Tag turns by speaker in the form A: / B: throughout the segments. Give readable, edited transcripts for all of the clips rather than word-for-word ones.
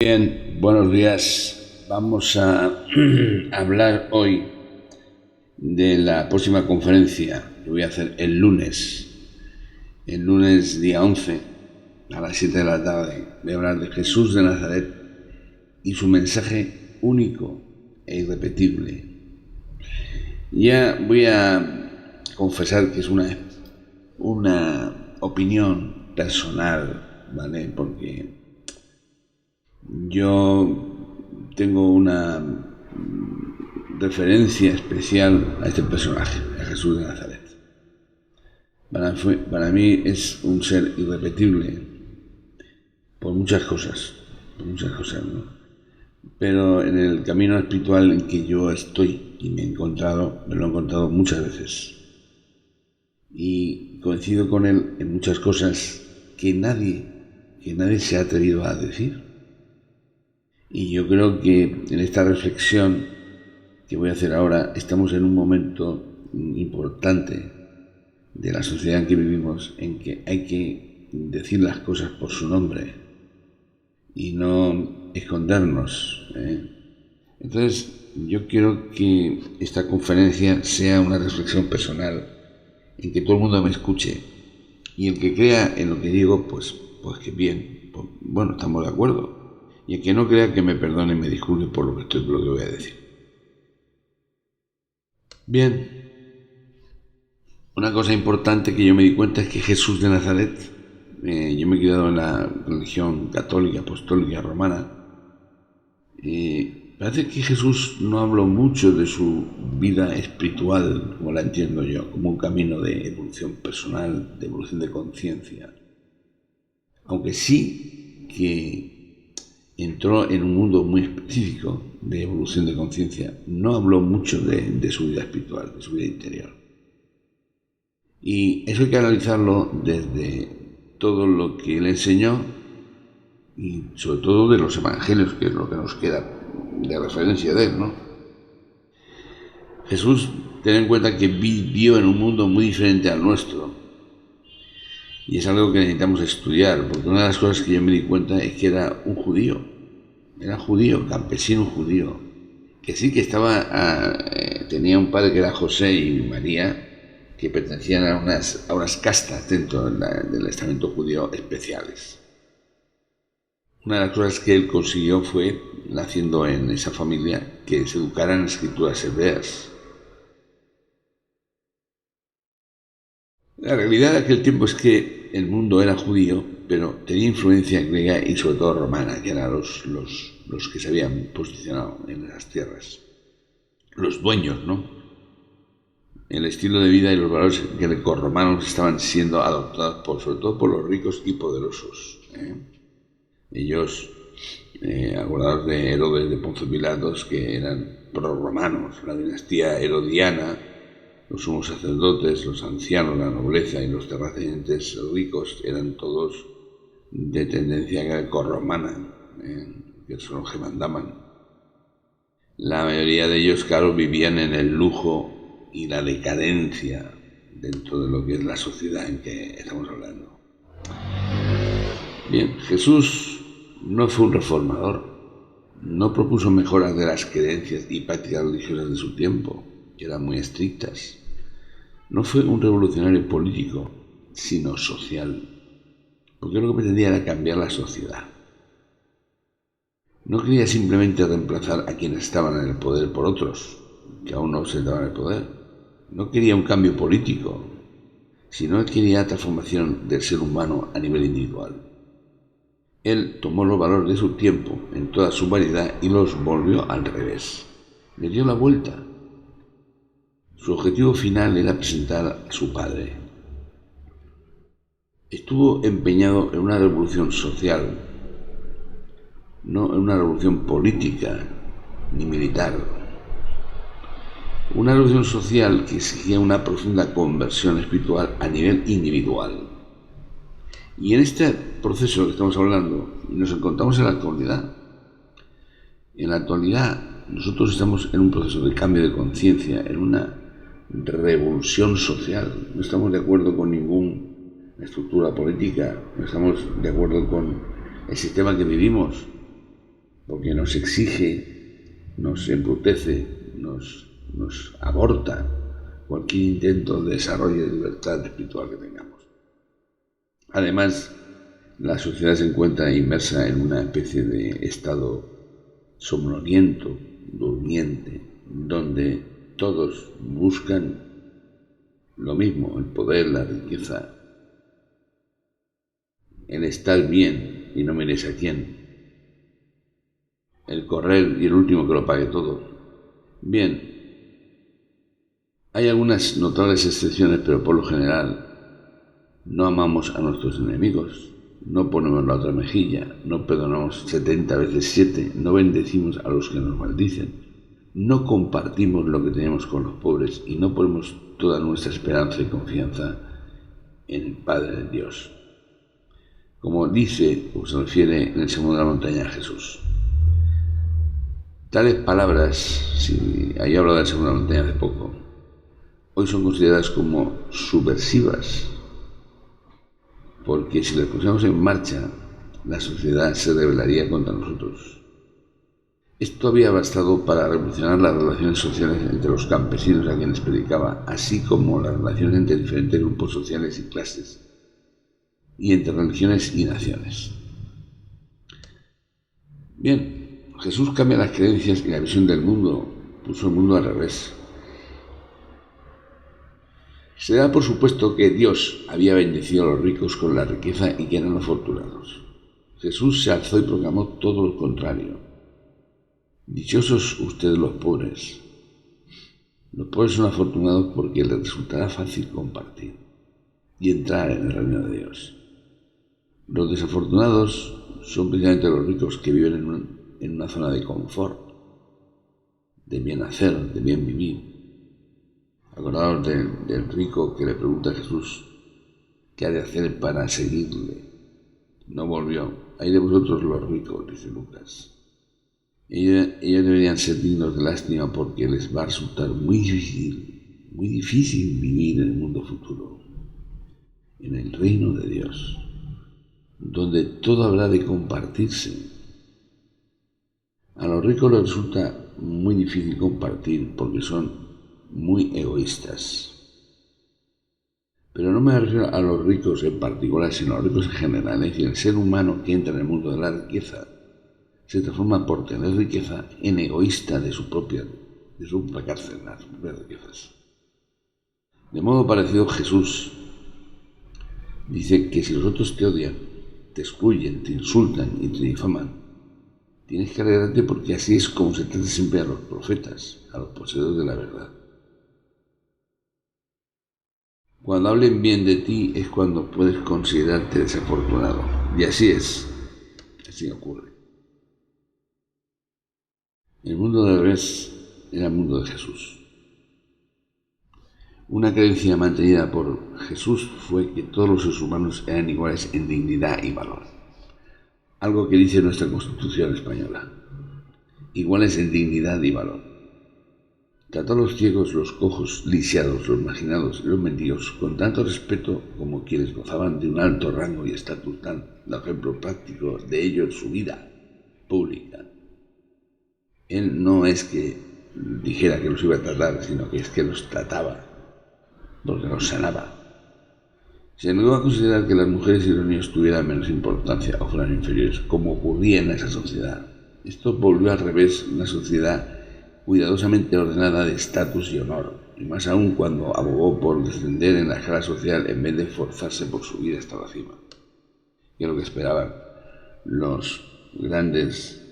A: Bien, buenos días. Vamos a hablar hoy de la próxima conferencia que voy a hacer el lunes día 11, a las 7 de la tarde. Voy a hablar de Jesús de Nazaret y su mensaje único e irrepetible. Ya voy a confesar que es una opinión personal, ¿vale? Porque yo tengo una referencia especial a este personaje, a Jesús de Nazaret. Para mí es un ser irrepetible por muchas cosas, ¿no? Pero en el camino espiritual en que yo estoy y me lo he encontrado muchas veces. Y coincido con él en muchas cosas que nadie se ha atrevido a decir. Y yo creo que en esta reflexión que voy a hacer ahora estamos en un momento importante de la sociedad en que vivimos, en que hay que decir las cosas por su nombre y no escondernos. Entonces, yo quiero que esta conferencia sea una reflexión personal, en que todo el mundo me escuche, y el que crea en lo que digo, pues que bien, bueno, estamos de acuerdo. Y el que no crea, que me perdone y me disculpe por lo que voy a decir. Bien, una cosa importante que yo me di cuenta es que Jesús de Nazaret, yo me he criado en la religión católica, apostólica, romana, parece que Jesús no habló mucho de su vida espiritual, como la entiendo yo, como un camino de evolución personal, de evolución de conciencia. Aunque sí que entró en un mundo muy específico de evolución de conciencia, no habló mucho de su vida espiritual, de su vida interior. Y eso hay que analizarlo desde todo lo que él enseñó y sobre todo de los evangelios, que es lo que nos queda de referencia de él, ¿no? Jesús, ten en cuenta que vivió en un mundo muy diferente al nuestro. Y es algo que necesitamos estudiar, porque una de las cosas que yo me di cuenta es que era un judío. Era judío, campesino judío. Que sí que tenía un padre que era José y María, que pertenecían a unas castas dentro del estamento judío especiales. Una de las cosas que él consiguió fue, naciendo en esa familia, que se educaran en escrituras hebreas. La realidad de aquel tiempo es que el mundo era judío, pero tenía influencia griega y sobre todo romana, que eran los que se habían posicionado en esas tierras. Los dueños, ¿no? El estilo de vida y los valores grecorromanos estaban siendo adoptados sobre todo por los ricos y poderosos. Ellos, acordados de Herodes de Poncio Pilatos, que eran prorromanos, la dinastía herodiana, los sumos sacerdotes, los ancianos, la nobleza y los terratenientes ricos eran todos de tendencia grecorromana, que son los que mandaban. La mayoría de ellos, claro, vivían en el lujo y la decadencia dentro de lo que es la sociedad en que estamos hablando. Bien, Jesús no fue un reformador, no propuso mejoras de las creencias y prácticas religiosas de su tiempo, que eran muy estrictas. No fue un revolucionario político, sino social, porque lo que pretendía era cambiar la sociedad. No quería simplemente reemplazar a quienes estaban en el poder por otros, que aún no ostentaban el poder. No quería un cambio político, sino quería transformación del ser humano a nivel individual. Él tomó los valores de su tiempo en toda su variedad y los volvió al revés. Le dio la vuelta. Su objetivo final era presentar a su padre. Estuvo empeñado en una revolución social, no en una revolución política ni militar. Una revolución social que exigía una profunda conversión espiritual a nivel individual. Y en este proceso que estamos hablando, nos encontramos en la actualidad. En la actualidad, nosotros estamos en un proceso de cambio de conciencia, en una revolución social. No estamos de acuerdo con ninguna estructura política, no estamos de acuerdo con el sistema que vivimos. porque nos exige, nos embrutece, nos aborta cualquier intento de desarrollo de libertad espiritual que tengamos. Además, la sociedad se encuentra inmersa en una especie de estado somnoliento, durmiente, donde todos buscan lo mismo, el poder, la riqueza, el estar bien y no mires a quién, el correr y el último que lo pague todo. Bien, hay algunas notables excepciones, pero por lo general no amamos a nuestros enemigos, no ponemos la otra mejilla, no perdonamos 70 veces 7, no bendecimos a los que nos maldicen, no compartimos lo que tenemos con los pobres y no ponemos toda nuestra esperanza y confianza en el Padre de Dios. Como dice o se refiere en el Sermón de la Montaña a Jesús. Tales palabras, si ahí hablo del Sermón de la Montaña hace poco, hoy son consideradas como subversivas, porque si las pusiéramos en marcha, la sociedad se rebelaría contra nosotros. Esto había bastado para revolucionar las relaciones sociales entre los campesinos a quienes predicaba, así como las relaciones entre diferentes grupos sociales y clases, y entre religiones y naciones. Bien, Jesús cambia las creencias y la visión del mundo, puso el mundo al revés. Se da por supuesto que Dios había bendecido a los ricos con la riqueza y que eran los afortunados. Jesús se alzó y proclamó todo lo contrario. Dichosos ustedes los pobres. Los pobres son afortunados porque les resultará fácil compartir y entrar en el reino de Dios. Los desafortunados son precisamente los ricos que viven en una zona de confort, de bien hacer, de bien vivir. Acordaos del rico que le pregunta a Jesús qué ha de hacer para seguirle. No volvió. Hay de vosotros los ricos, dice Lucas. Ellos deberían ser dignos de lástima porque les va a resultar muy difícil vivir en el mundo futuro, en el reino de Dios, donde todo habrá de compartirse. A los ricos les resulta muy difícil compartir porque son muy egoístas. Pero no me refiero a los ricos en particular, sino a los ricos en general. Es decir, el ser humano que entra en el mundo de la riqueza se transforma por tener riqueza en egoísta de su propia cárcel, las propias riquezas. De modo parecido, Jesús dice que si los otros te odian, te excluyen, te insultan y te difaman, tienes que alegrarte porque así es como se trata siempre a los profetas, a los poseedores de la verdad. Cuando hablen bien de ti es cuando puedes considerarte desafortunado. Y así es, así ocurre. El mundo del revés era el mundo de Jesús. Una creencia mantenida por Jesús fue que todos los seres humanos eran iguales en dignidad y valor. Algo que dice nuestra Constitución española. Iguales en dignidad y valor. Trató a los ciegos, los cojos, lisiados, los marginados y los mendigos con tanto respeto como quienes gozaban de un alto rango y estatus, dando ejemplo práctico de ello en su vida pública. Él no es que dijera que los iba a tratar, sino que es que los trataba, porque los sanaba. Se negó a considerar que las mujeres y los niños tuvieran menos importancia o fueran inferiores, como ocurría en esa sociedad. Esto volvió al revés, una sociedad cuidadosamente ordenada de estatus y honor, y más aún cuando abogó por descender en la escala social en vez de esforzarse por subir hasta la cima, que es lo que esperaban los grandes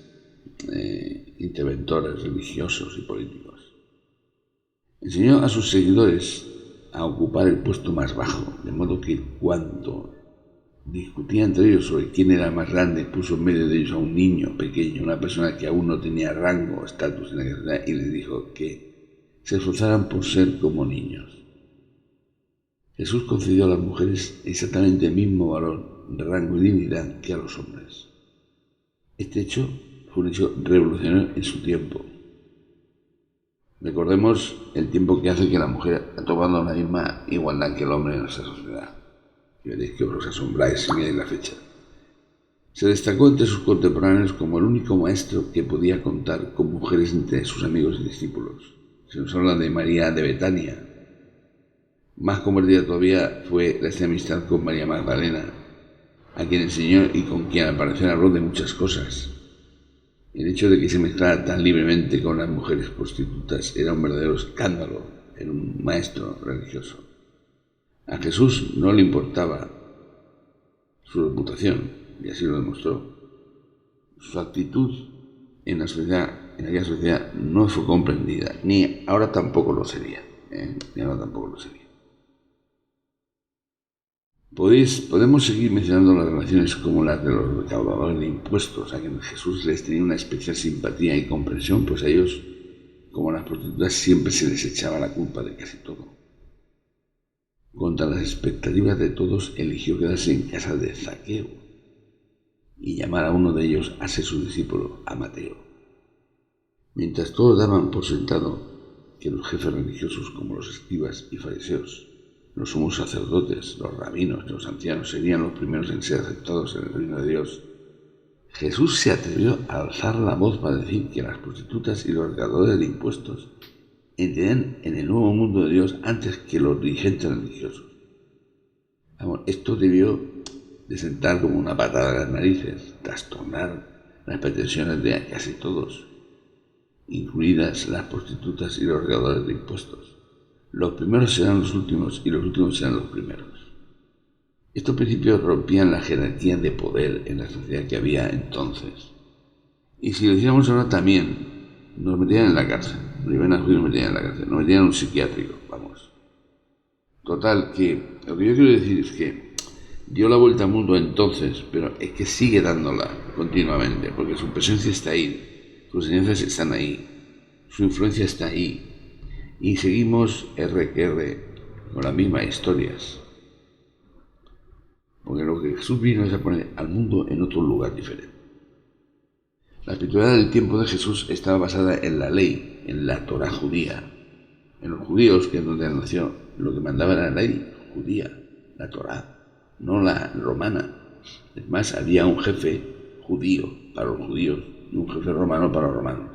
A: interventores religiosos y políticos. Enseñó a sus seguidores a ocupar el puesto más bajo, de modo que cuando discutía entre ellos sobre quién era más grande, puso en medio de ellos a un niño pequeño, una persona que aún no tenía rango o estatus en la sociedad, y les dijo que se esforzaran por ser como niños. Jesús concedió a las mujeres exactamente el mismo valor, rango y dignidad que a los hombres. Este hecho fue un hecho revolucionario en su tiempo. Recordemos el tiempo que hace que la mujer ha tomado la misma igualdad que el hombre en nuestra sociedad. Y veréis que os asombráis si miráis la fecha. Se destacó entre sus contemporáneos como el único maestro que podía contar con mujeres entre sus amigos y discípulos. Se nos habla de María de Betania. Más convertida todavía fue la amistad con María Magdalena, a quien enseñó y con quien al parecer habló de muchas cosas. El hecho de que se mezclara tan libremente con las mujeres prostitutas era un verdadero escándalo en un maestro religioso. A Jesús no le importaba su reputación, y así lo demostró. Su actitud en aquella sociedad no fue comprendida, ni ahora tampoco lo sería. Ni ahora tampoco lo sería. Podemos seguir mencionando las relaciones como las de los recaudadores de impuestos, a quienes Jesús les tenía una especial simpatía y comprensión, pues a ellos, como a las prostitutas, siempre se les echaba la culpa de casi todo. Contra las expectativas de todos, eligió quedarse en casa de Zaqueo y llamar a uno de ellos a ser su discípulo, a Mateo. Mientras todos daban por sentado que los jefes religiosos, como los escribas y fariseos, los sumos sacerdotes, los rabinos y los ancianos serían los primeros en ser aceptados en el reino de Dios, Jesús se atrevió a alzar la voz para decir que las prostitutas y los recaudadores de impuestos entrarían en el nuevo mundo de Dios antes que los dirigentes religiosos. Esto debió de sentar como una patada en las narices, trastornar las pretensiones de casi todos, incluidas las prostitutas y los recaudadores de impuestos. Los primeros serán los últimos y los últimos serán los primeros. Estos principios rompían la jerarquía de poder en la sociedad que había entonces. Y si lo hiciéramos ahora también, nos metían en la cárcel. Primero nos metían en la cárcel, nos metían en un psiquiátrico, vamos. Total, que lo que yo quiero decir es que dio la vuelta al mundo entonces, pero es que sigue dándola continuamente, porque su presencia está ahí, sus enseñanzas están ahí, su influencia está ahí. Y seguimos R que R con las mismas historias. Porque lo que Jesús vino es a poner al mundo en otro lugar diferente. La espiritualidad del tiempo de Jesús estaba basada en la ley, en la Torá judía. En los judíos, que es donde nació, lo que mandaba era la ley judía, la Torá, no la romana. Es más, había un jefe judío para los judíos y un jefe romano para los romanos.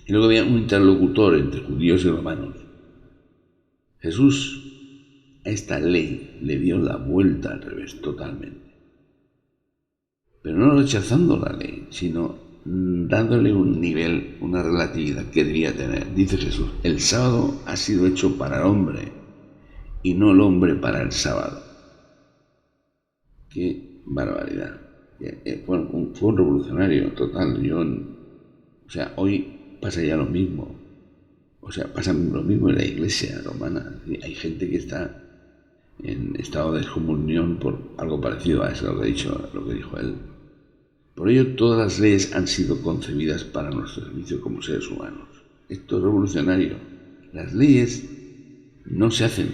A: Y luego había un interlocutor entre judíos y romanos. Jesús a esta ley le dio la vuelta al revés totalmente. Pero no rechazando la ley, sino dándole un nivel, una relatividad que debía tener. Dice Jesús, el sábado ha sido hecho para el hombre y no el hombre para el sábado. Qué barbaridad. Fue un revolucionario total. Hoy pasa ya lo mismo. Pasa lo mismo en la iglesia romana. Hay gente que está en estado de excomunión por algo parecido a eso lo que dijo él. Por ello, todas las leyes han sido concebidas para nuestro servicio como seres humanos. Esto es revolucionario. Las leyes no se hacen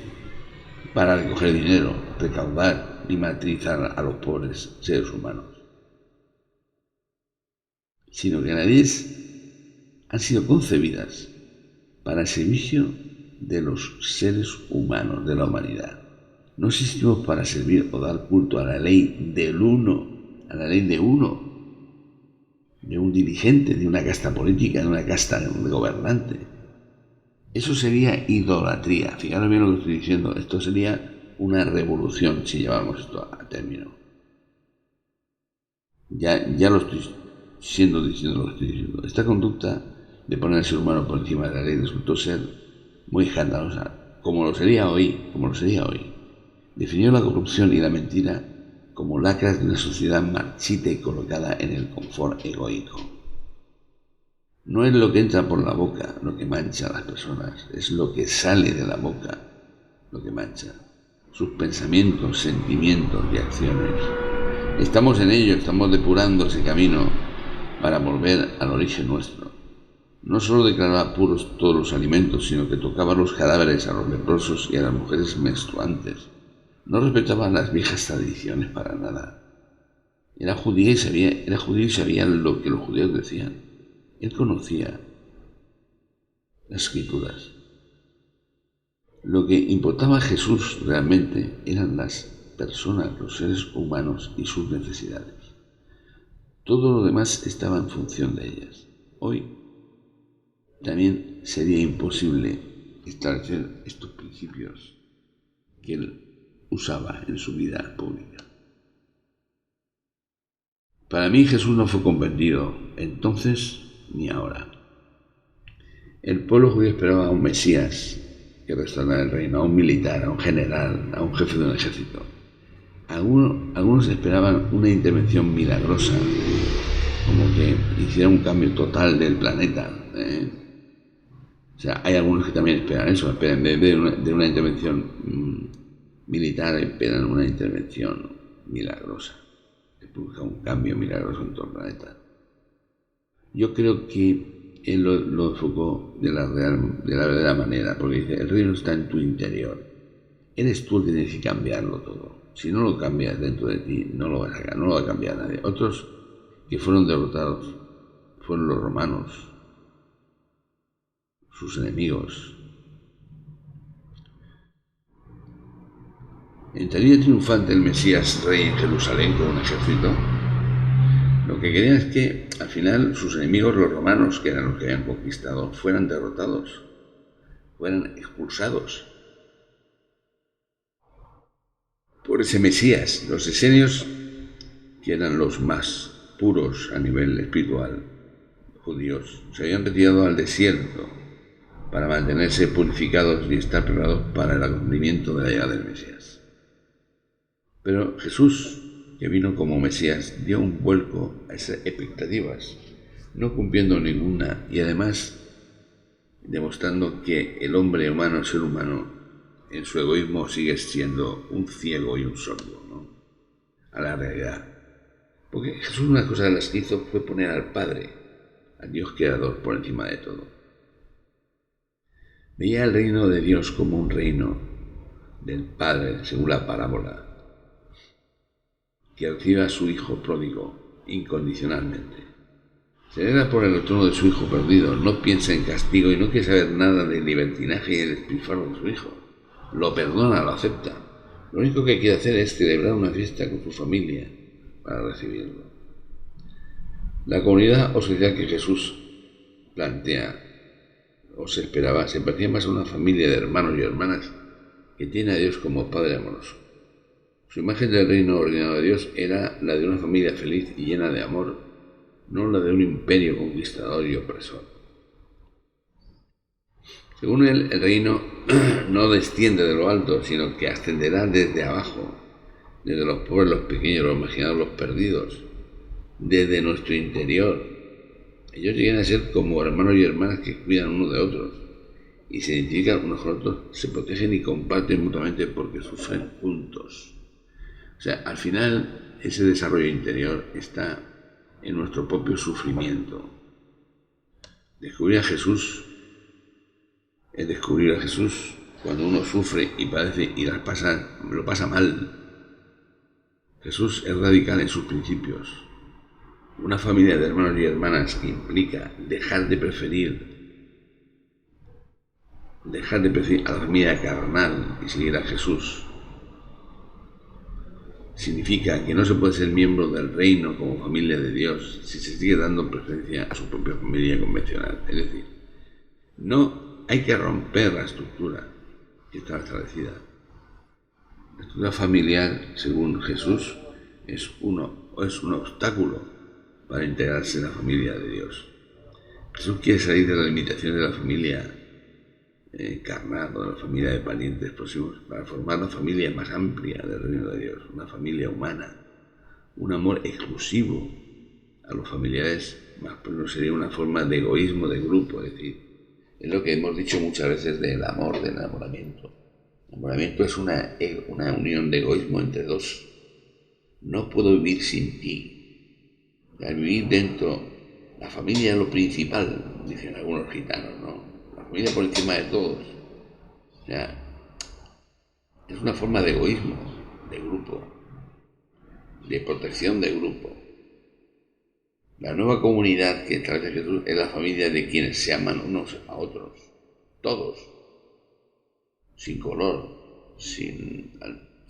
A: para recoger dinero, recaudar y martirizar a los pobres seres humanos, sino que las leyes han sido concebidas para el servicio de los seres humanos, de la humanidad. No existimos para servir o dar culto a la ley del uno, a la ley de uno, de un dirigente, de una casta política, de una casta de un gobernante. Eso sería idolatría. Fijaros bien lo que estoy diciendo. Esto sería una revolución si llevamos esto a término. Ya lo estoy diciendo lo que estoy diciendo. Esta conducta de poner al ser humano por encima de la ley resultó ser muy escandalosa, como lo sería hoy. Definió la corrupción y la mentira como lacras de una sociedad marchita y colocada en el confort egoico. No es lo que entra por la boca lo que mancha a las personas, es lo que sale de la boca lo que mancha. Sus pensamientos, sentimientos y acciones. Estamos en ello, estamos depurando ese camino para volver al origen nuestro. No solo declaraba puros todos los alimentos, sino que tocaba los cadáveres, a los leprosos y a las mujeres menstruantes. No respetaba las viejas tradiciones para nada. Era judío y sabía lo que los judíos decían. Él conocía las escrituras. Lo que importaba a Jesús realmente eran las personas, los seres humanos y sus necesidades. Todo lo demás estaba en función de ellas. Hoy también sería imposible establecer estos principios que él usaba en su vida pública. Para mí Jesús no fue convertido entonces ni ahora. El pueblo judío esperaba a un Mesías que restaurara el reino, a un militar, a un general, a un jefe de un ejército. Algunos esperaban una intervención milagrosa, como que hiciera un cambio total del planeta. O sea, hay algunos que también esperan eso, esperan de una intervención militar, esperan una intervención milagrosa, que produzca un cambio milagroso en todo el planeta. Yo creo que él lo enfocó de la verdadera manera, porque dice, el reino está en tu interior. Eres tú el que tienes que cambiarlo todo. Si no lo cambias dentro de ti, no lo va a cambiar nadie. Otros que fueron derrotados fueron los romanos, sus enemigos. Entraría triunfante el Mesías rey en Jerusalén con un ejército. Lo que querían es que al final sus enemigos, los romanos, que eran los que habían conquistado, fueran derrotados, fueran expulsados por ese Mesías. Los esenios, que eran los más puros a nivel espiritual, judíos, se habían retirado al desierto para mantenerse purificados y estar preparados para el acontecimiento de la llegada del Mesías. Pero Jesús, que vino como Mesías, dio un vuelco a esas expectativas, no cumpliendo ninguna y además demostrando que el hombre humano, el ser humano, en su egoísmo sigue siendo un ciego y un sordo, ¿no?, a la realidad. Porque Jesús, una cosa de las que hizo fue poner al Padre, al Dios creador, por encima de todo. Veía el reino de Dios como un reino del Padre, según la parábola, que recibe a su hijo pródigo incondicionalmente. Se alegra por el trono de su hijo perdido, no piensa en castigo y no quiere saber nada del libertinaje y del despilfarro de su hijo. Lo perdona, lo acepta. Lo único que quiere hacer es celebrar una fiesta con su familia para recibirlo. La comunidad o sociedad que Jesús plantea o se esperaba se parecía más a una familia de hermanos y hermanas que tiene a Dios como Padre amoroso. Su imagen del reino ordenado de Dios era la de una familia feliz y llena de amor, no la de un imperio conquistador y opresor. Según él, el reino no desciende de lo alto, sino que ascenderá desde abajo, desde los pobres, los pequeños, los marginados, los perdidos, desde nuestro interior. Ellos llegan a ser como hermanos y hermanas que cuidan unos de otros y se identifican unos con otros, se protegen y comparten mutuamente porque sufren juntos. O sea, al final, ese desarrollo interior está en nuestro propio sufrimiento. Descubrir a Jesús es descubrir a Jesús cuando uno sufre y padece y lo pasa mal. Jesús es radical en sus principios. Una familia de hermanos y hermanas que implica dejar de preferir a la familia carnal y seguir a Jesús. Significa que no se puede ser miembro del reino como familia de Dios si se sigue dando preferencia a su propia familia convencional. Es decir, no hay que romper la estructura que está establecida. La estructura familiar, según Jesús, es un obstáculo para integrarse en la familia de Dios. Jesús quiere salir de las limitaciones de la familia carnal o de la familia de parientes próximos para formar la familia más amplia del reino de Dios, una familia humana, un amor exclusivo a los familiares más pronto sería una forma de egoísmo de grupo, es decir, es lo que hemos dicho muchas veces del amor, del enamoramiento. El enamoramiento es una unión de egoísmo entre dos. No puedo vivir sin ti. Al vivir dentro, la familia es lo principal, dicen algunos gitanos, ¿no? La familia por encima de todos. O sea, es una forma de egoísmo, de grupo, de protección de grupo. La nueva comunidad que establece Jesús es la familia de quienes se aman unos a otros, todos, sin color, sin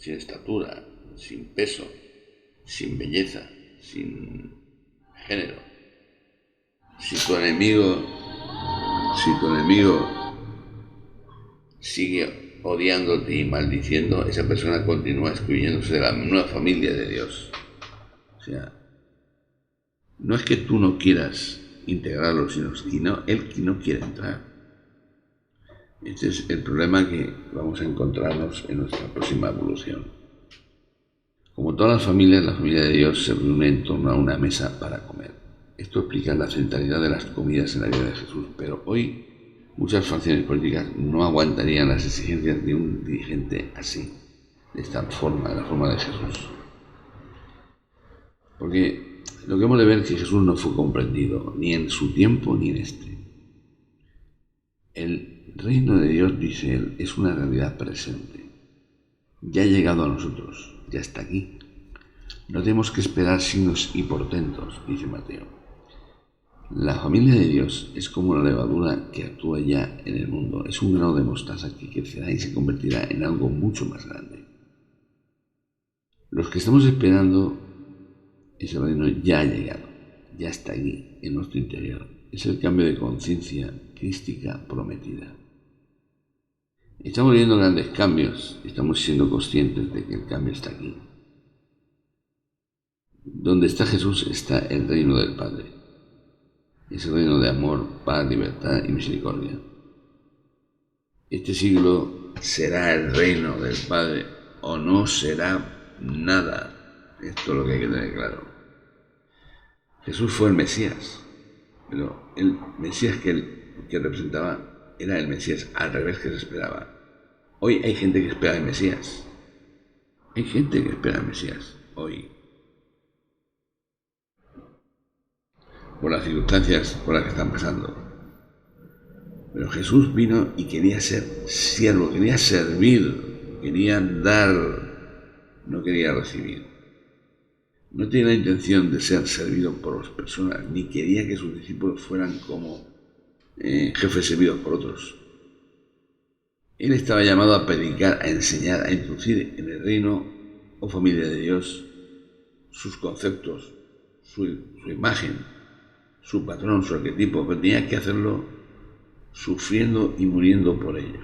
A: estatura, sin peso, sin belleza, sin género. Si tu enemigo sigue odiándote y maldiciendo, esa persona continúa excluyéndose de la nueva familia de Dios. O sea, no es que tú no quieras integrarlo, sino él que no quiere entrar. Este es el problema que vamos a encontrarnos en nuestra próxima evolución. Como todas las familias, la familia de Dios se reúne en torno a una mesa para comer. Esto explica la centralidad de las comidas en la vida de Jesús, pero hoy muchas facciones políticas no aguantarían las exigencias de un dirigente así, de esta forma, de la forma de Jesús. Porque lo que hemos de ver es que Jesús no fue comprendido, ni en su tiempo ni en este. El reino de Dios, dice él, es una realidad presente. Ya ha llegado a nosotros, ya está aquí. No tenemos que esperar signos y portentos, dice Mateo. La familia de Dios es como la levadura que actúa ya en el mundo. Es un grano de mostaza que crecerá y se convertirá en algo mucho más grande. Los que estamos esperando, ese reino ya ha llegado, ya está allí, en nuestro interior. Es el cambio de conciencia crística prometida. Estamos viendo grandes cambios, estamos siendo conscientes de que el cambio está aquí. Donde está Jesús está el reino del Padre. Es el reino de amor, paz, libertad y misericordia. Este siglo será el reino del Padre o no será nada. Esto es lo que hay que tener claro. Jesús fue el Mesías, pero el Mesías que representaba era el Mesías al revés que se esperaba. Hoy hay gente que espera el Mesías. Hay gente que espera el Mesías hoy. Por las circunstancias por las que están pasando. Pero Jesús vino y quería ser siervo, quería servir, quería dar, no quería recibir. No tenía la intención de ser servido por las personas, ni quería que sus discípulos fueran como jefes servidos por otros. Él estaba llamado a predicar, a enseñar, a introducir en el reino o familia de Dios sus conceptos, su imagen, su patrón, su arquetipo, pero tenía que hacerlo sufriendo y muriendo por ello.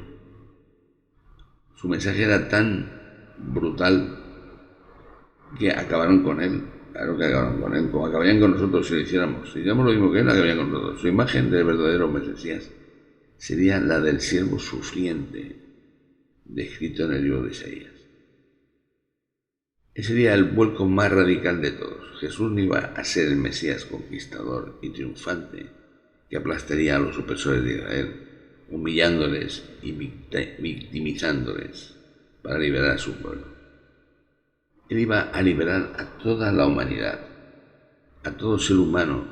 A: Su mensaje era tan brutal que acabaron con él. Claro que acabaron con él, como acabarían con nosotros si lo hiciéramos. Si hiciéramos lo mismo que él, acabarían con nosotros. Su imagen del verdadero Mesías sería la del siervo sufriente, descrito en el libro de Isaías. Ese sería el vuelco más radical de todos. Jesús no iba a ser el Mesías conquistador y triunfante que aplastaría a los opresores de Israel, humillándoles y victimizándoles para liberar a su pueblo. Él iba a liberar a toda la humanidad, a todo ser humano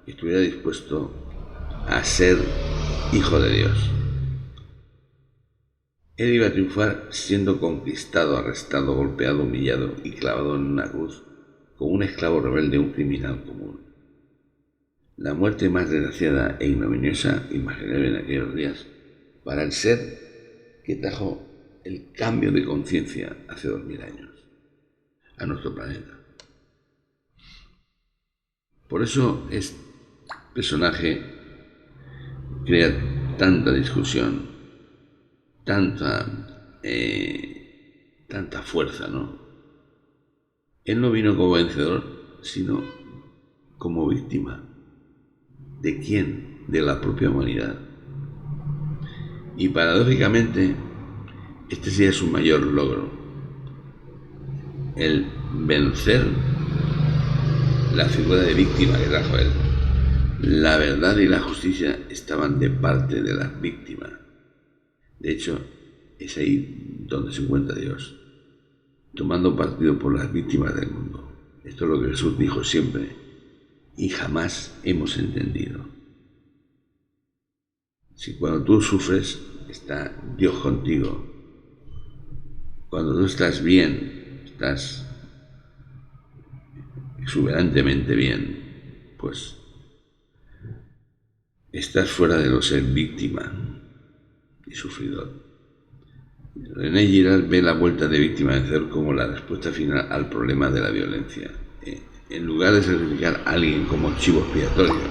A: que estuviera dispuesto a ser hijo de Dios. Él iba a triunfar siendo conquistado, arrestado, golpeado, humillado y clavado en una cruz como un esclavo rebelde, un criminal común. La muerte más desgraciada e ignominiosa imaginable en aquellos días para el ser que trajo el cambio de conciencia hace 2000 años a nuestro planeta. Por eso este personaje crea tanta discusión, tanta fuerza, ¿no? Él no vino como vencedor, sino como víctima. ¿De quién? De la propia humanidad. Y paradójicamente, este sería su mayor logro, el vencer la figura de víctima que trajo él. La verdad y la justicia estaban de parte de las víctimas. De hecho, es ahí donde se encuentra Dios, tomando partido por las víctimas del mundo. Esto es lo que Jesús dijo siempre y jamás hemos entendido. Si cuando tú sufres, está Dios contigo. Cuando tú estás bien, estás exuberantemente bien, pues estás fuera de lo ser víctima y sufridor. René Girard ve la vuelta de víctima de Cero como la respuesta final al problema de la violencia. En lugar de sacrificar a alguien como chivo expiatorio,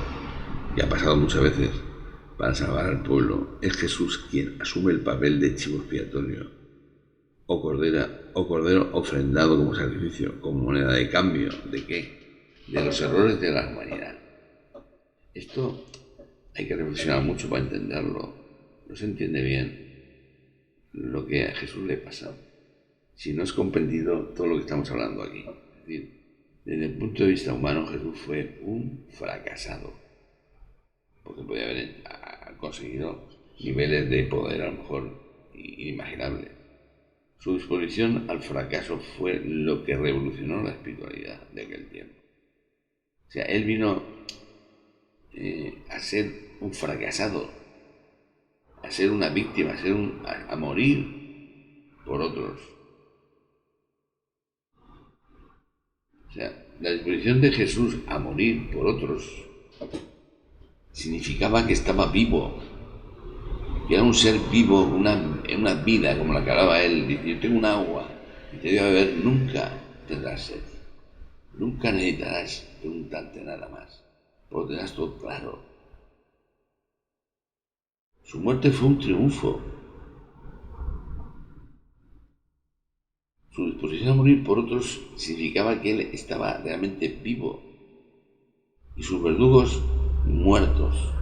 A: que ha pasado muchas veces para salvar al pueblo, es Jesús quien asume el papel de chivo expiatorio o cordero ofrendado como sacrificio, como moneda de cambio. ¿De qué? De los errores de la humanidad. Esto hay que reflexionar mucho para entenderlo. No se entiende bien lo que a Jesús le pasa si no es comprendido todo lo que estamos hablando aquí. Es decir, desde el punto de vista humano, Jesús fue un fracasado, porque podía haber conseguido niveles de poder a lo mejor inimaginables. Su disposición al fracaso fue lo que revolucionó la espiritualidad de aquel tiempo. O sea, él vino a ser un fracasado, a ser una víctima, a morir por otros. O sea, la disposición de Jesús a morir por otros significaba que estaba vivo, que era un ser vivo, una vida como la que hablaba él. Dice, yo tengo un agua y te doy a beber, nunca tendrás sed, nunca necesitarás preguntarte nada más, porque tendrás todo claro. Su muerte fue un triunfo. Su disposición a morir por otros significaba que él estaba realmente vivo y sus verdugos muertos.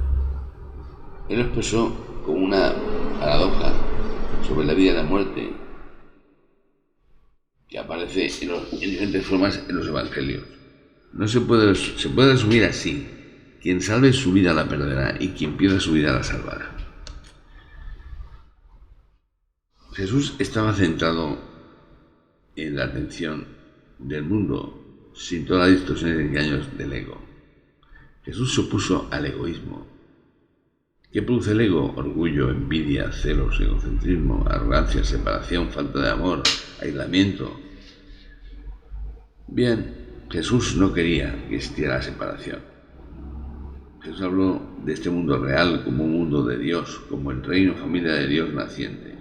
A: Él lo expresó como una paradoja sobre la vida y la muerte que aparece en diferentes formas en los evangelios. No se puede resumir así: quien salve su vida la perderá y quien pierda su vida la salvará. Jesús estaba centrado en la atención del mundo sin todas las distorsiones y engaños del ego. Jesús se opuso al egoísmo. ¿Qué produce el ego? Orgullo, envidia, celos, egocentrismo, arrogancia, separación, falta de amor, aislamiento. Bien, Jesús no quería que existiera la separación. Jesús habló de este mundo real como un mundo de Dios, como el reino familia de Dios naciente.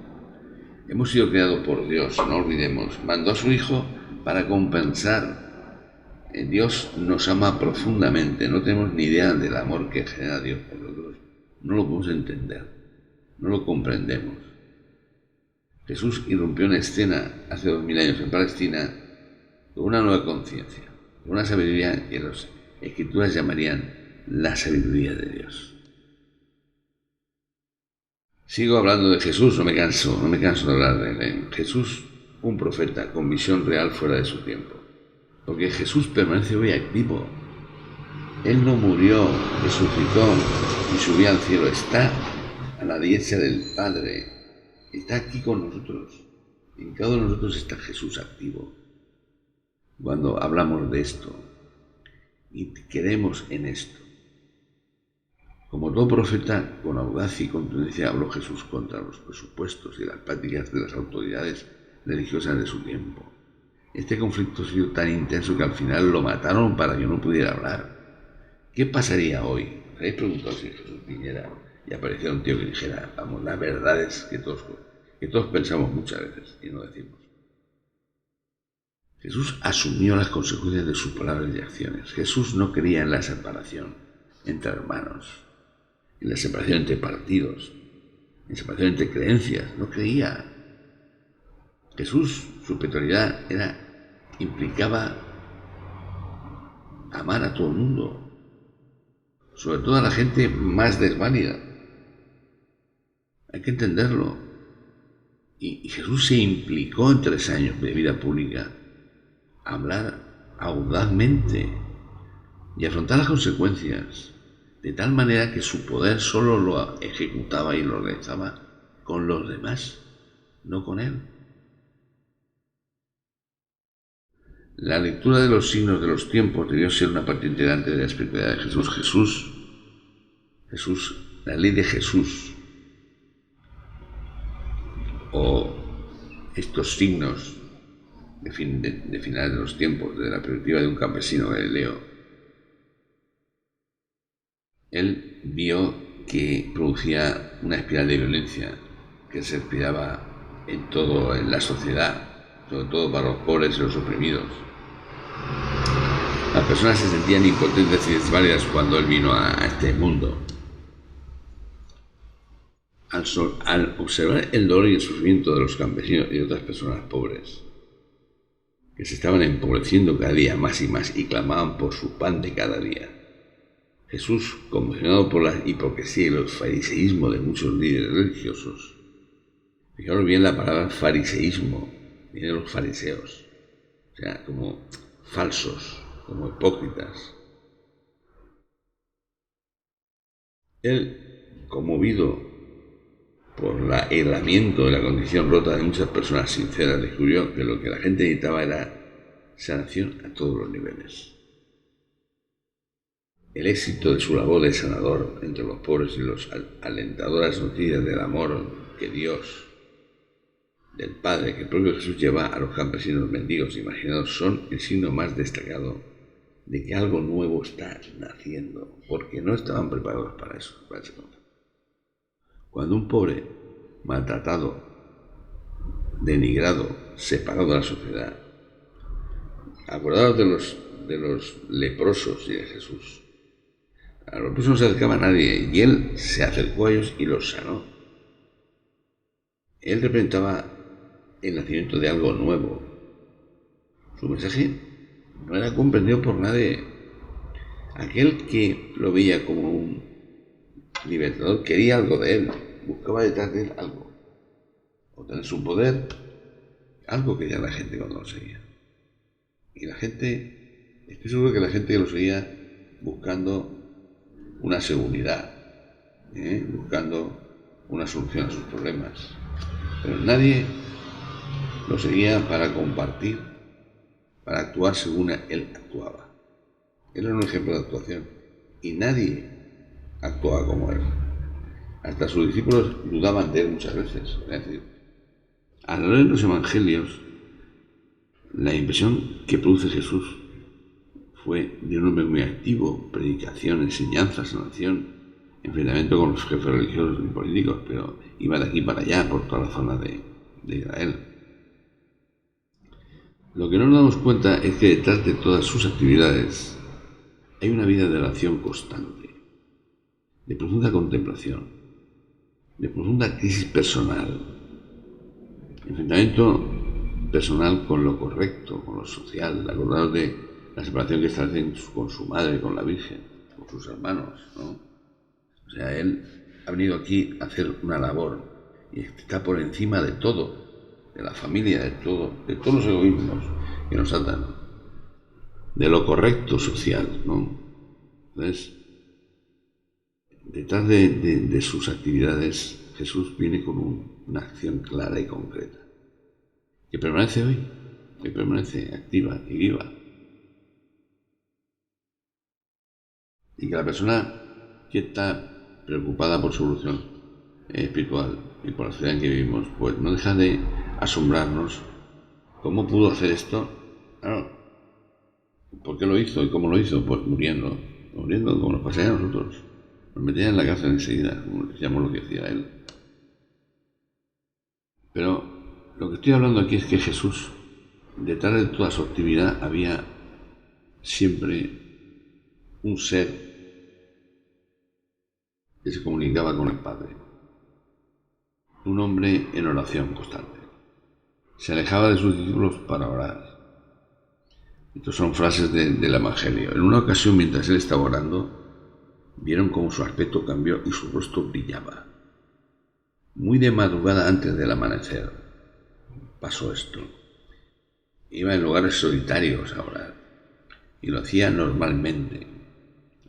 A: Hemos sido creados por Dios, no olvidemos. Mandó a su Hijo para compensar. Dios nos ama profundamente, no tenemos ni idea del amor que genera Dios por nosotros. No lo podemos entender, no lo comprendemos. Jesús irrumpió en escena hace 2000 años en Palestina con una nueva conciencia, con una sabiduría que las escrituras llamarían la sabiduría de Dios. Sigo hablando de Jesús, no me canso de hablar de él. Jesús, un profeta con visión real fuera de su tiempo, porque Jesús permanece hoy activo. Él no murió, resucitó y subió al cielo, está a la diestra del Padre, está aquí con nosotros. En cada uno de nosotros está Jesús activo. Cuando hablamos de esto y creemos en esto, como todo profeta, con audacia y contundencia habló Jesús contra los presupuestos y las prácticas de las autoridades religiosas de su tiempo. Este conflicto ha sido tan intenso que al final lo mataron para que no pudiera hablar. ¿Qué pasaría hoy? ¿Os habéis preguntado si Jesús viniera y apareciera un tío que dijera, vamos, las verdades que todos pensamos muchas veces y no decimos? Jesús asumió las consecuencias de sus palabras y acciones. Jesús no creía en la separación entre hermanos, en la separación entre partidos, en la separación entre creencias. No creía. Jesús, su espiritualidad implicaba amar a todo el mundo, sobre todo a la gente más desválida. Hay que entenderlo. Y Jesús se implicó en 3 años de vida pública a hablar audazmente y afrontar las consecuencias, de tal manera que su poder solo lo ejecutaba y lo realizaba con los demás, no con él. La lectura de los signos de los tiempos debió ser una parte integrante de la espiritualidad de Jesús. Jesús, la ley de Jesús, o estos signos de finales de los tiempos, desde la perspectiva de un campesino galileo. Él vio que producía una espiral de violencia que se respiraba en todo en la sociedad, sobre todo para los pobres y los oprimidos. Las personas se sentían impotentes y desvalidas cuando él vino a este mundo. Al observar el dolor y el sufrimiento de los campesinos y de otras personas pobres, que se estaban empobreciendo cada día más y clamaban por su pan de cada día, Jesús, conmocionado por la hipocresía y el fariseísmo de muchos líderes religiosos, fijaros bien la palabra fariseísmo, viene de los fariseos, o sea, como falsos, como hipócritas. Él, conmovido por el aislamiento de la condición rota de muchas personas sinceras, descubrió que lo que la gente necesitaba era sanación a todos los niveles. El éxito de su labor de sanador entre los pobres y las alentadoras noticias del amor que Dios, del Padre, que el propio Jesús lleva a los campesinos mendigos imaginados son el signo más destacado de que algo nuevo está naciendo, porque no estaban preparados para eso, para ese concepto. Cuando un pobre, maltratado, denigrado, separado de la sociedad, acordados de los leprosos y de Jesús, a los leprosos no se acercaba a nadie y él se acercó a ellos y los sanó. Él representaba el nacimiento de algo nuevo. Su mensaje no era comprendido por nadie. Aquel que lo veía como un libertador quería algo de él, buscaba detrás de él algo, obtener su poder, algo quería la gente cuando lo seguía. Y la gente, estoy seguro que la gente que lo seguía buscando una seguridad, buscando una solución a sus problemas, pero nadie lo seguía para compartir, para actuar según él actuaba. Él era un ejemplo de actuación y nadie actuaba como él. Hasta sus discípulos dudaban de él muchas veces. Es decir, al leer los evangelios, la impresión que produce Jesús fue de un hombre muy activo, predicación, enseñanza, sanación, enfrentamiento con los jefes religiosos y políticos, pero iba de aquí para allá por toda la zona de Israel. Lo que no nos damos cuenta es que detrás de todas sus actividades hay una vida de oración constante, de profunda contemplación, de profunda crisis personal, enfrentamiento personal con lo correcto, con lo social, acordados de la separación que establecen con su madre, con la Virgen, con sus hermanos, ¿no? O sea, él ha venido aquí a hacer una labor y está por encima de todo, de la familia, de todo, de todos los egoísmos que nos atan, de lo correcto social, ¿no? Entonces, detrás de sus actividades, Jesús viene con una acción clara y concreta, que permanece hoy, que permanece activa y viva. Y que la persona que está preocupada por su evolución espiritual y por la sociedad en que vivimos, pues no deja de asombrarnos. ¿Cómo pudo hacer esto? Claro, ¿por qué lo hizo y cómo lo hizo? Pues muriendo como nos pasaría a nosotros. Nos metían en la cárcel enseguida, como decíamos lo que hacía él. Pero lo que estoy hablando aquí es que Jesús, detrás de toda su actividad, había siempre un ser que se comunicaba con el Padre. Un hombre en oración constante. Se alejaba de sus discípulos para orar. Estas son frases del Evangelio. En una ocasión, mientras él estaba orando, vieron cómo su aspecto cambió y su rostro brillaba. Muy de madrugada antes del amanecer pasó esto. Iba en lugares solitarios a orar y lo hacía normalmente.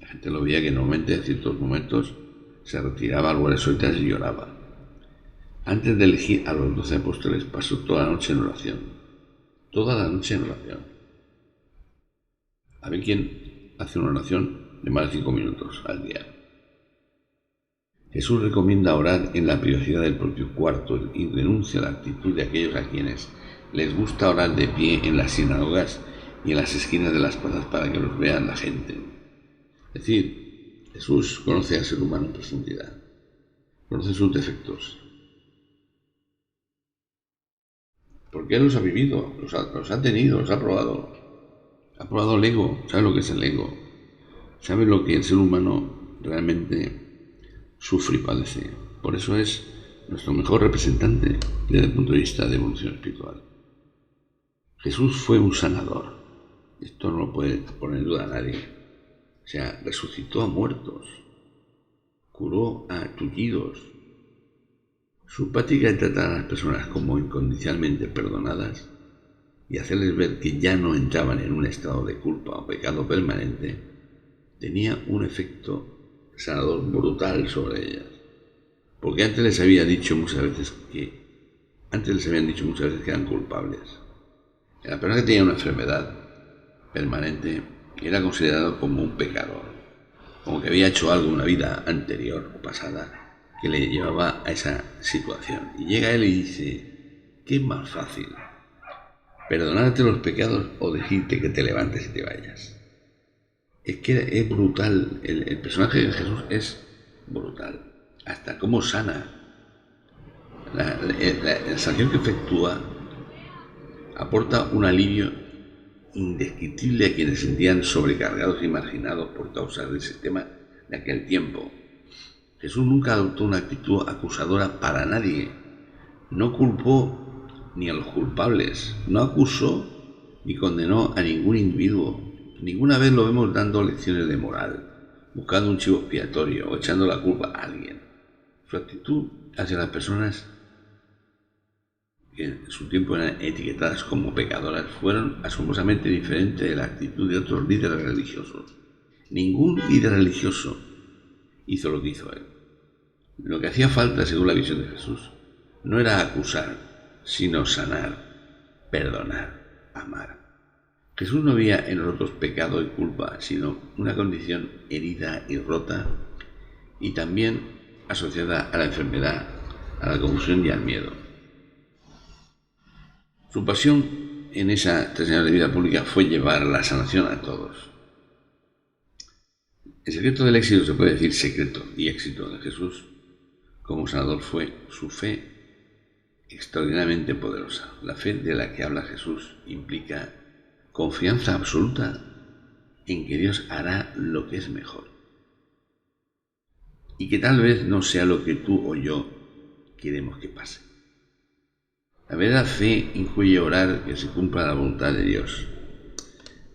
A: La gente lo veía que normalmente en ciertos momentos se retiraba a lugares solitarios y lloraba. Antes de elegir a los 12 apóstoles pasó toda la noche en oración. Toda la noche en oración. A ver quién hace una oración de más de 5 minutos al día. Jesús recomienda orar en la privacidad del propio cuarto y denuncia la actitud de aquellos a quienes les gusta orar de pie en las sinagogas y en las esquinas de las plazas para que los vean la gente. Es decir, Jesús conoce al ser humano en profundidad, conoce sus defectos. porque él los ha vivido, los ha tenido, los ha probado. Ha probado el ego, sabe lo que es el ego, sabe lo que el ser humano realmente sufre y padece. Por eso es nuestro mejor representante desde el punto de vista de evolución espiritual. Jesús fue un sanador. Esto no lo puede poner en duda nadie. O sea, resucitó a muertos, curó a tullidos. Su práctica de tratar a las personas como incondicionalmente perdonadas y hacerles ver que ya no entraban en un estado de culpa o pecado permanente, tenía un efecto sanador brutal sobre ellas. Porque antes les habían dicho muchas veces que eran culpables. La persona que tenía una enfermedad permanente era considerado como un pecador, como que había hecho algo en una vida anterior o pasada que le llevaba a esa situación. Y llega él y dice, ¿qué es más fácil? ¿Perdonarte los pecados o decirte que te levantes y te vayas? Es que es brutal, el personaje de Jesús es brutal. Hasta cómo sana. La sanación que efectúa aporta un alivio indescriptible a quienes se sentían sobrecargados y marginados por causa del sistema de aquel tiempo. Jesús nunca adoptó una actitud acusadora para nadie. No culpó ni a los culpables, no acusó ni condenó a ningún individuo. Ninguna vez lo vemos dando lecciones de moral, buscando un chivo expiatorio o echando la culpa a alguien. Su actitud hacia las personas que en su tiempo eran etiquetadas como pecadoras fueron asombrosamente diferentes de la actitud de otros líderes religiosos. Ningún líder religioso hizo lo que hizo él. Lo que hacía falta, según la visión de Jesús, no era acusar, sino sanar, perdonar, amar. Jesús no veía en nosotros pecado y culpa, sino una condición herida y rota, y también asociada a la enfermedad, a la confusión y al miedo. Su pasión en esa 3 años de vida pública fue llevar la sanación a todos. El secreto del éxito, se puede decir secreto y éxito de Jesús como sanador, fue su fe extraordinariamente poderosa. La fe de la que habla Jesús implica confianza absoluta en que Dios hará lo que es mejor y que tal vez no sea lo que tú o yo queremos que pase. La verdadera fe incluye orar que se cumpla la voluntad de Dios.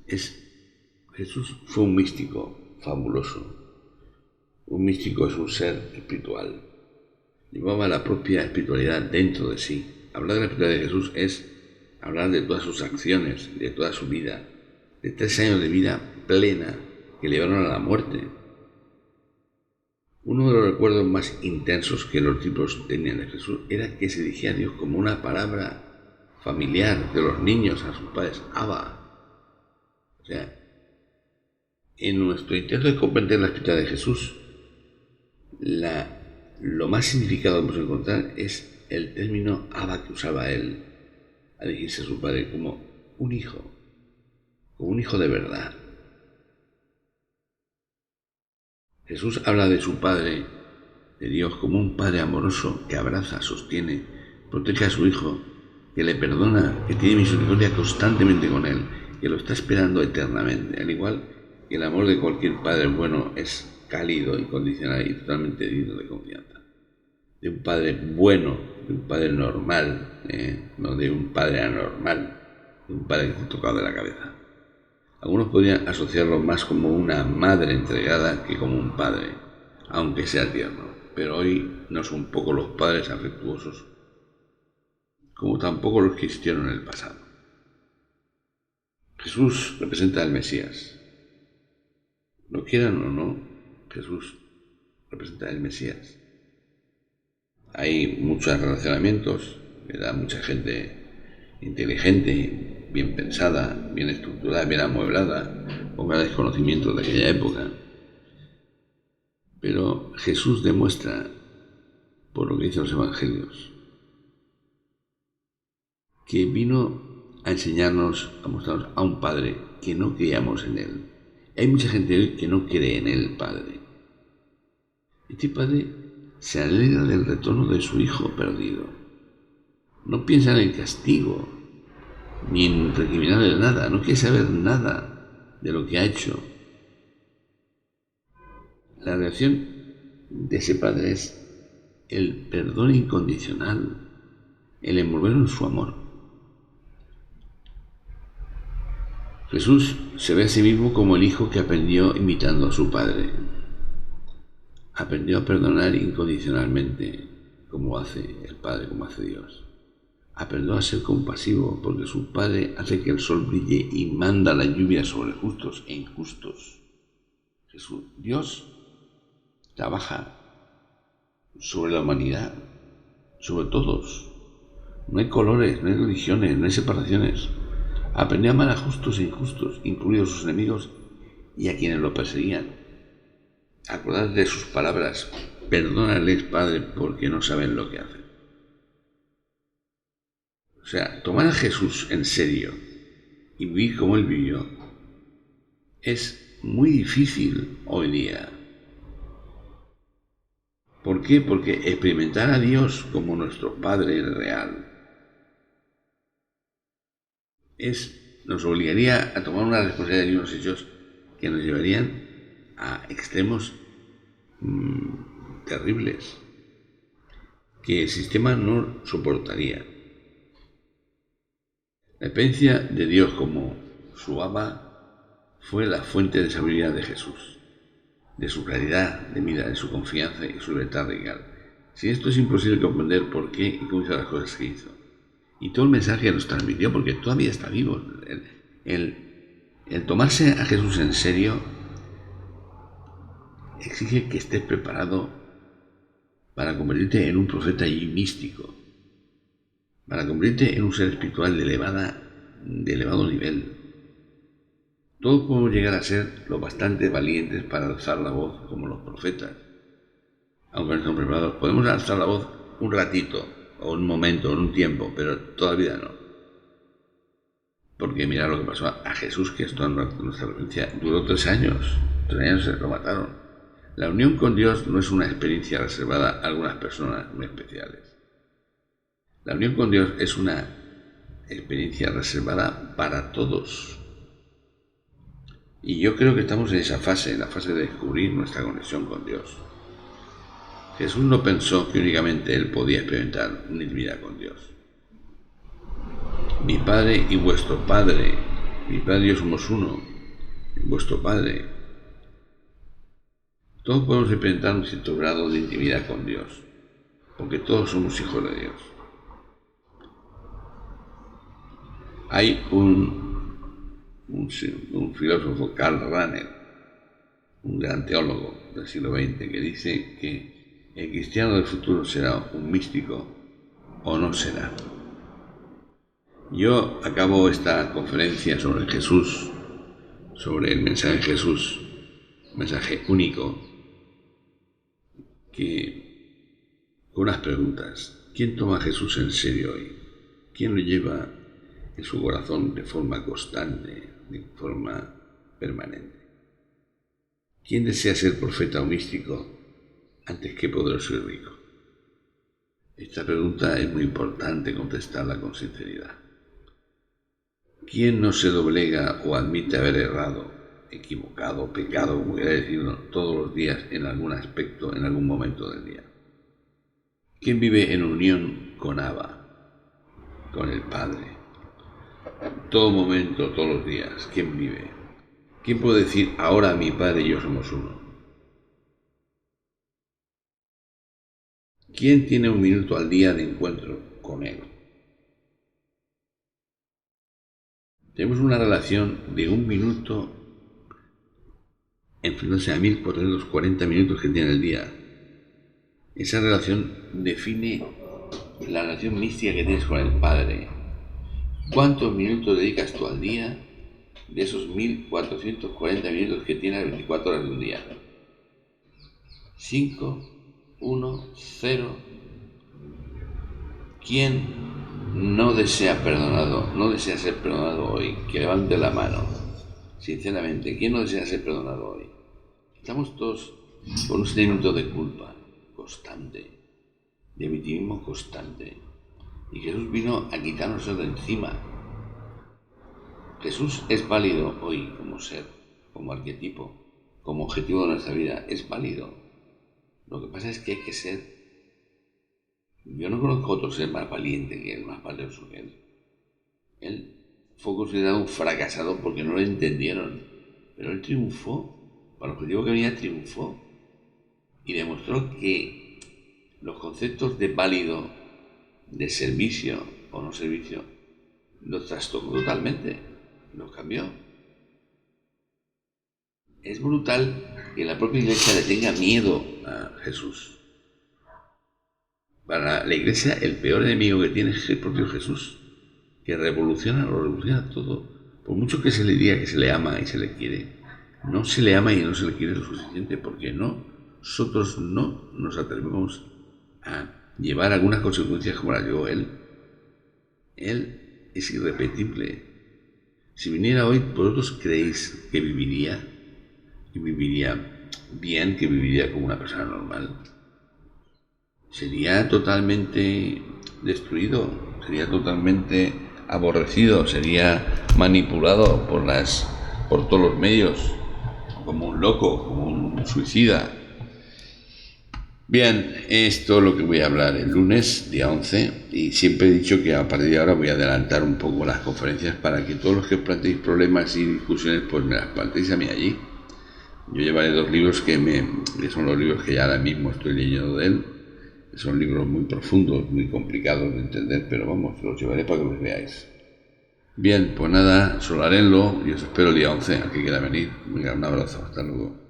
A: Jesús fue un místico fabuloso. Un místico es un ser espiritual. Llevaba la propia espiritualidad dentro de sí. Hablar de la espiritualidad de Jesús es hablar de todas sus acciones, de toda su vida, de 3 años de vida plena que le llevaron a la muerte. Uno de los recuerdos más intensos que los discípulos tenían de Jesús era que se dirigía a Dios como una palabra familiar de los niños a sus padres, Abba. O sea, en nuestro intento de comprender la espiritualidad de Jesús, lo más significado que podemos encontrar es el término Abba que usaba él a dirigirse a su padre como un hijo de verdad. Jesús habla de su Padre, de Dios, como un Padre amoroso que abraza, sostiene, protege a su Hijo, que le perdona, que tiene misericordia constantemente con él, que lo está esperando eternamente. Al igual que el amor de cualquier padre bueno es cálido, incondicional y totalmente digno de confianza. De un padre bueno, de un padre normal, no de un padre anormal, de un padre que está tocado de la cabeza. Algunos podrían asociarlo más como una madre entregada que como un padre, aunque sea tierno. Pero hoy no son pocos los padres afectuosos, como tampoco los que existieron en el pasado. Jesús representa al Mesías. Lo quieran o no, Jesús representa al Mesías. Hay muchos relacionamientos, mucha gente inteligente, bien pensada, bien estructurada, bien amueblada, con grandes conocimientos de aquella época. Pero Jesús demuestra, por lo que dicen los evangelios, que vino a enseñarnos, a mostrarnos a un Padre que no creíamos en él. Hay mucha gente hoy que no cree en el Padre. Este Padre se alegra del retorno de su Hijo perdido. No piensa en el castigo, ni en recriminarle nada, no quiere saber nada de lo que ha hecho. La reacción de ese padre es el perdón incondicional, el envolverlo en su amor. Jesús se ve a sí mismo como el hijo que aprendió imitando a su padre. Aprendió a perdonar incondicionalmente, como hace el Padre, como hace Dios. Aprendió a ser compasivo, porque su Padre hace que el sol brille y manda la lluvia sobre justos e injustos. Dios trabaja sobre la humanidad, sobre todos. No hay colores, no hay religiones, no hay separaciones. Aprendió a amar a justos e injustos, incluidos sus enemigos y a quienes lo perseguían. Acordad de sus palabras: perdónales, Padre, porque no saben lo que hacen. O sea, tomar a Jesús en serio y vivir como Él vivió es muy difícil hoy día. ¿Por qué? Porque experimentar a Dios como nuestro Padre real nos obligaría a tomar una responsabilidad y unos hechos que nos llevarían a extremos terribles que el sistema no soportaría. La experiencia de Dios como su Abba fue la fuente de sabiduría de Jesús, de su claridad de mira, de su confianza y su libertad radical. Sin esto es imposible comprender por qué y cómo hizo las cosas que hizo. Y todo el mensaje que nos transmitió, porque todavía está vivo. El tomarse a Jesús en serio exige que estés preparado para convertirte en un profeta y místico, para convertirte en un ser espiritual de elevado nivel. Todos podemos llegar a ser lo bastante valientes para alzar la voz como los profetas. Aunque no estemos preparados, podemos alzar la voz un ratito, o un momento, o un tiempo, pero toda la vida no. Porque mira lo que pasó a Jesús, que esto en nuestra referencia duró 3 años. 3 años se lo mataron. La unión con Dios no es una experiencia reservada a algunas personas muy especiales. La unión con Dios es una experiencia reservada para todos. Y yo creo que estamos en esa fase, en la fase de descubrir nuestra conexión con Dios. Jesús no pensó que únicamente Él podía experimentar una intimidad con Dios. Mi Padre y vuestro Padre, mi Padre y yo somos uno, vuestro Padre. Todos podemos experimentar un cierto grado de intimidad con Dios, porque todos somos hijos de Dios. Hay un filósofo, Karl Rahner, un gran teólogo del siglo XX, que dice que el cristiano del futuro será un místico o no será. Yo acabo esta conferencia sobre Jesús, sobre el mensaje de Jesús, mensaje único, con unas preguntas. ¿Quién toma a Jesús en serio hoy? ¿Quién lo lleva en su corazón de forma constante, de forma permanente? ¿Quién desea ser profeta o místico antes que poderoso y rico? Esta pregunta es muy importante contestarla con sinceridad. ¿Quién no se doblega o admite haber errado, equivocado, pecado, como quiera decirlo, todos los días en algún aspecto, en algún momento del día? ¿Quién vive en unión con Abba, con el Padre? Todo momento, todos los días, ¿quién vive? ¿Quién puede decir, ahora mi Padre y yo somos uno? ¿Quién tiene un minuto al día de encuentro con Él? Tenemos una relación de un minuto enfrentándose a 1440 minutos que tiene el día. Esa relación define la relación mística que tienes con el Padre. ¿Cuántos minutos dedicas tú al día de esos 1440 minutos que tienes 24 horas de un día? 5, 1, 0. ¿Quién no desea ser perdonado hoy? Que levante la mano. Sinceramente, ¿quién no desea ser perdonado hoy? Estamos todos con un sentimiento de culpa constante, de victimismo constante. Y Jesús vino a quitarnos eso de encima. Jesús es válido hoy como ser, como arquetipo, como objetivo de nuestra vida. Es válido. Lo que pasa es que hay que ser. Yo no conozco otro ser más valiente que él, más valioso que él. Él fue considerado un fracasado porque no lo entendieron. Pero él triunfó. Para el objetivo que venía, triunfó. Y demostró que los conceptos de válido, de servicio o no servicio, los trastocó totalmente. Los cambió. Es brutal que la propia iglesia le tenga miedo a Jesús. Para la iglesia el peor enemigo que tiene es el propio Jesús, que lo revoluciona todo. Por mucho que se le diga que se le ama y se le quiere, no se le ama y no se le quiere lo suficiente, porque nosotros no nos atrevemos a llevar algunas consecuencias como las llevó él. Él es irrepetible. Si viniera hoy, ¿vosotros creéis que viviría bien, que viviría como una persona normal? Sería totalmente destruido, sería totalmente aborrecido, sería manipulado por todos los medios, como un loco, como un suicida. Bien, esto es lo que voy a hablar el lunes, día 11, y siempre he dicho que a partir de ahora voy a adelantar un poco las conferencias para que todos los que planteéis problemas y discusiones, pues me las planteéis a mí allí. Yo llevaré 2 libros que son los libros que ya ahora mismo estoy leyendo de él. Son libros muy profundos, muy complicados de entender, pero vamos, los llevaré para que los veáis. Bien, pues nada, solarenlo y os espero el día 11, al que quiera venir. Venga, un abrazo, hasta luego.